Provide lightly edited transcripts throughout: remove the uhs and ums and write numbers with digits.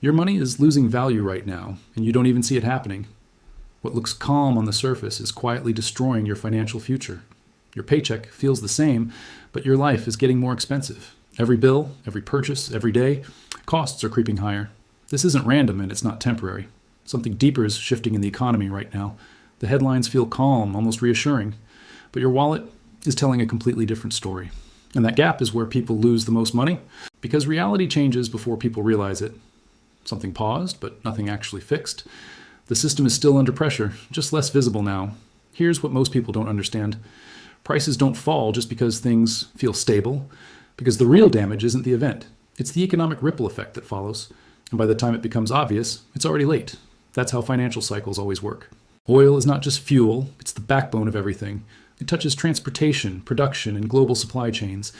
Your money is losing value right now, and you don't even see it happening. What looks calm on the surface is quietly destroying your financial future. Your paycheck feels the same, but your life is getting more expensive. Every bill, every purchase, every day, costs are creeping higher. This isn't random and it's not temporary. Something deeper is shifting in the economy right now. The headlines feel calm, almost reassuring, but your wallet is telling a completely different story. And that gap is where people lose the most money, because reality changes before people realize it. Something paused, but nothing actually fixed. The system is still under pressure, just less visible now. Here's what most people don't understand. Prices don't fall just because things feel stable, because the real damage isn't the event. It's the economic ripple effect that follows. And by the time it becomes obvious, it's already late. That's how financial cycles always work. Oil is not just fuel, it's the backbone of everything. It touches transportation, production, and global supply chains.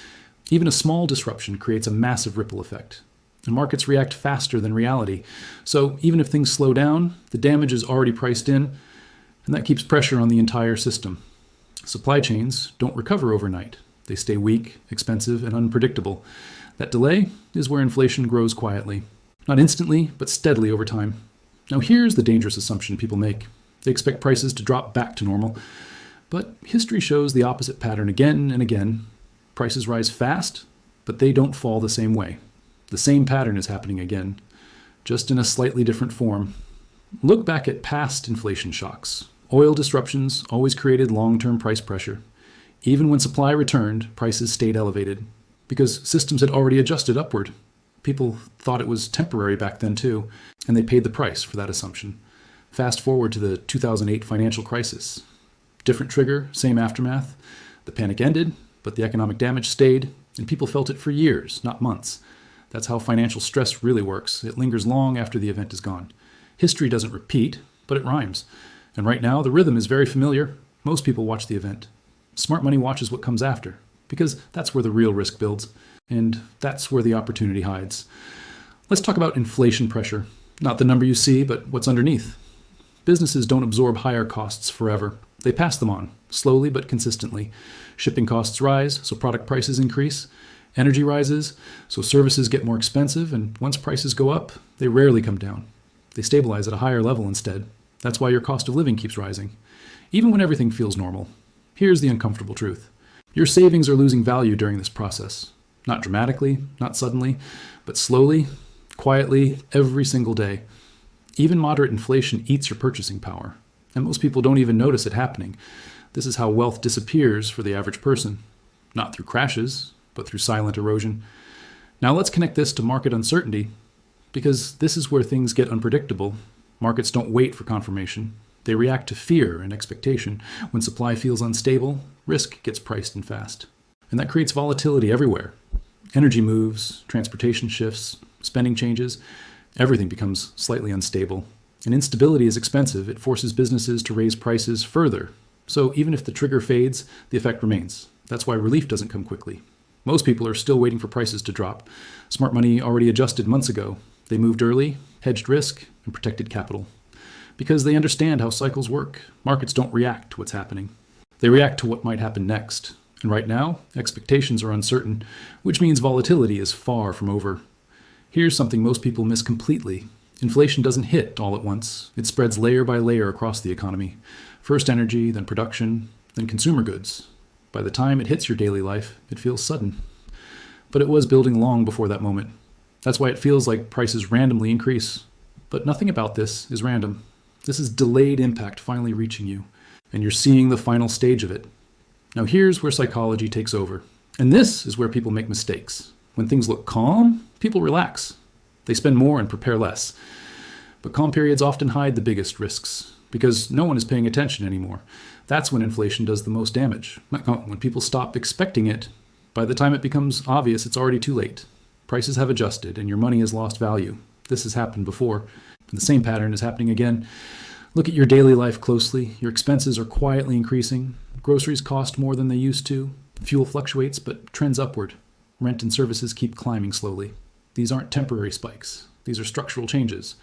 Even a small disruption creates a massive ripple effect. And markets react faster than reality. So even if things slow down, the damage is already priced in, and that keeps pressure on the entire system. Supply chains don't recover overnight. They stay weak, expensive, and unpredictable. That delay is where inflation grows quietly. Not instantly, but steadily over time. Now here's the dangerous assumption people make. They expect prices to drop back to normal. But history shows the opposite pattern again and again. Prices rise fast, but they don't fall the same way. The same pattern is happening again, just in a slightly different form. Look back at past inflation shocks. Oil disruptions always created long-term price pressure. Even when supply returned, prices stayed elevated because systems had already adjusted upward. People thought it was temporary back then too, and they paid the price for that assumption. Fast forward to the 2008 financial crisis. Different trigger, same aftermath. The panic ended, but the economic damage stayed, and people felt it for years, not months. That's how financial stress really works. It lingers long after the event is gone. History doesn't repeat, but it rhymes. And right now, the rhythm is very familiar. Most people watch the event. Smart money watches what comes after, because that's where the real risk builds, and that's where the opportunity hides. Let's talk about inflation pressure. Not the number you see, but what's underneath. Businesses don't absorb higher costs forever. They pass them on, slowly but consistently. Shipping costs rise, so product prices increase. Energy rises, so services get more expensive, and once prices go up, they rarely come down. They stabilize at a higher level instead. That's why your cost of living keeps rising, even when everything feels normal. Here's the uncomfortable truth. Your savings are losing value during this process. Not dramatically, not suddenly, but slowly, quietly, every single day. Even moderate inflation eats your purchasing power, and most people don't even notice it happening. This is how wealth disappears for the average person. Not through crashes, but through silent erosion. Now let's connect this to market uncertainty, because this is where things get unpredictable. Markets don't wait for confirmation. They react to fear and expectation. When supply feels unstable, risk gets priced in fast. And that creates volatility everywhere. Energy moves, transportation shifts, spending changes. Everything becomes slightly unstable. And instability is expensive. It forces businesses to raise prices further. So even if the trigger fades, the effect remains. That's why relief doesn't come quickly. Most people are still waiting for prices to drop. Smart money already adjusted months ago. They moved early, hedged risk, and protected capital. Because they understand how cycles work. Markets don't react to what's happening. They react to what might happen next. And right now, expectations are uncertain, which means volatility is far from over. Here's something most people miss completely. Inflation doesn't hit all at once. It spreads layer by layer across the economy. First energy, then production, then consumer goods. By the time it hits your daily life, it feels sudden. But it was building long before that moment. That's why it feels like prices randomly increase. But nothing about this is random. This is delayed impact finally reaching you, and you're seeing the final stage of it. Now here's where psychology takes over. And this is where people make mistakes. When things look calm, people relax. They spend more and prepare less. But calm periods often hide the biggest risks, because no one is paying attention anymore. That's when inflation does the most damage. When people stop expecting it, by the time it becomes obvious, it's already too late. Prices have adjusted, and your money has lost value. This has happened before, and the same pattern is happening again. Look at your daily life closely. Your expenses are quietly increasing. Groceries cost more than they used to. Fuel fluctuates, but trends upward. Rent and services keep climbing slowly. These aren't temporary spikes. These are structural changes.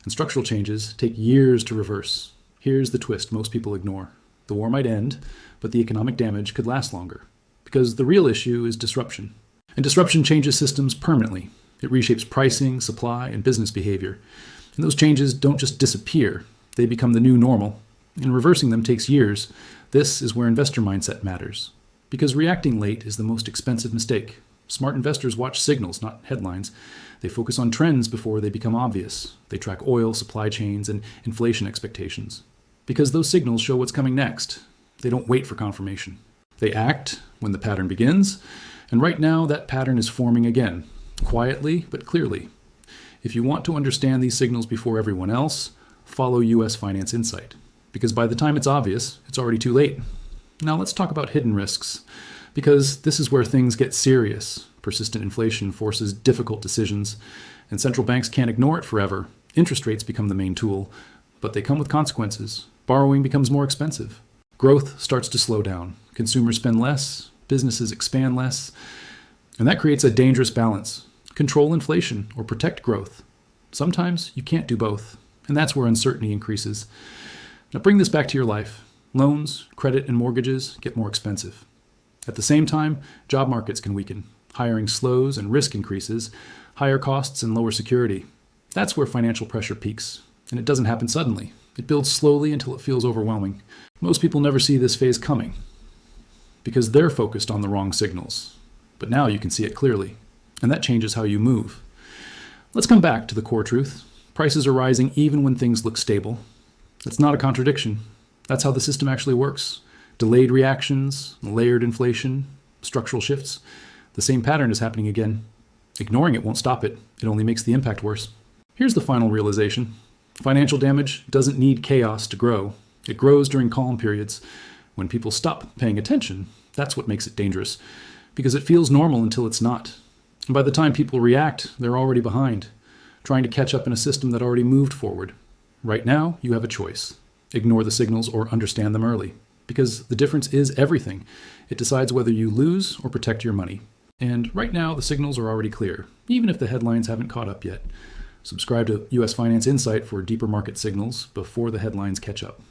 And structural changes take years to reverse. Here's the twist most people ignore. The war might end, but the economic damage could last longer. Because the real issue is disruption. And disruption changes systems permanently. It reshapes pricing, supply, and business behavior. And those changes don't just disappear, they become the new normal. And reversing them takes years. This is where investor mindset matters. Because reacting late is the most expensive mistake. Smart investors watch signals, not headlines. They focus on trends before they become obvious. They track oil, supply chains, and inflation expectations. Because those signals show what's coming next. They don't wait for confirmation. They act when the pattern begins, and right now that pattern is forming again, quietly but clearly. If you want to understand these signals before everyone else, follow US Finance Insight. Because by the time it's obvious, it's already too late. Now let's talk about hidden risks, because this is where things get serious. Persistent inflation forces difficult decisions, and central banks can't ignore it forever. Interest rates become the main tool, but they come with consequences. Borrowing becomes more expensive. Growth starts to slow down. Consumers spend less, businesses expand less, and that creates a dangerous balance. Control inflation or protect growth. Sometimes you can't do both, and that's where uncertainty increases. Now bring this back to your life. Loans, credit, and mortgages get more expensive. At the same time, job markets can weaken. Hiring slows and risk increases, higher costs and lower security. That's where financial pressure peaks, and it doesn't happen suddenly. It builds slowly until it feels overwhelming. Most people never see this phase coming because they're focused on the wrong signals. But now you can see it clearly, and that changes how you move. Let's come back to the core truth. Prices are rising even when things look stable. That's not a contradiction. That's how the system actually works. Delayed reactions, layered inflation, structural shifts. The same pattern is happening again. Ignoring it won't stop it. It only makes the impact worse. Here's the final realization. Financial damage doesn't need chaos to grow. It grows during calm periods. When people stop paying attention, that's what makes it dangerous, because it feels normal until it's not. And by the time people react, they're already behind, trying to catch up in a system that already moved forward. Right now, you have a choice. Ignore the signals or understand them early, because the difference is everything. It decides whether you lose or protect your money. And right now, the signals are already clear, even if the headlines haven't caught up yet. Subscribe to US Finance Insight for deeper market signals before the headlines catch up.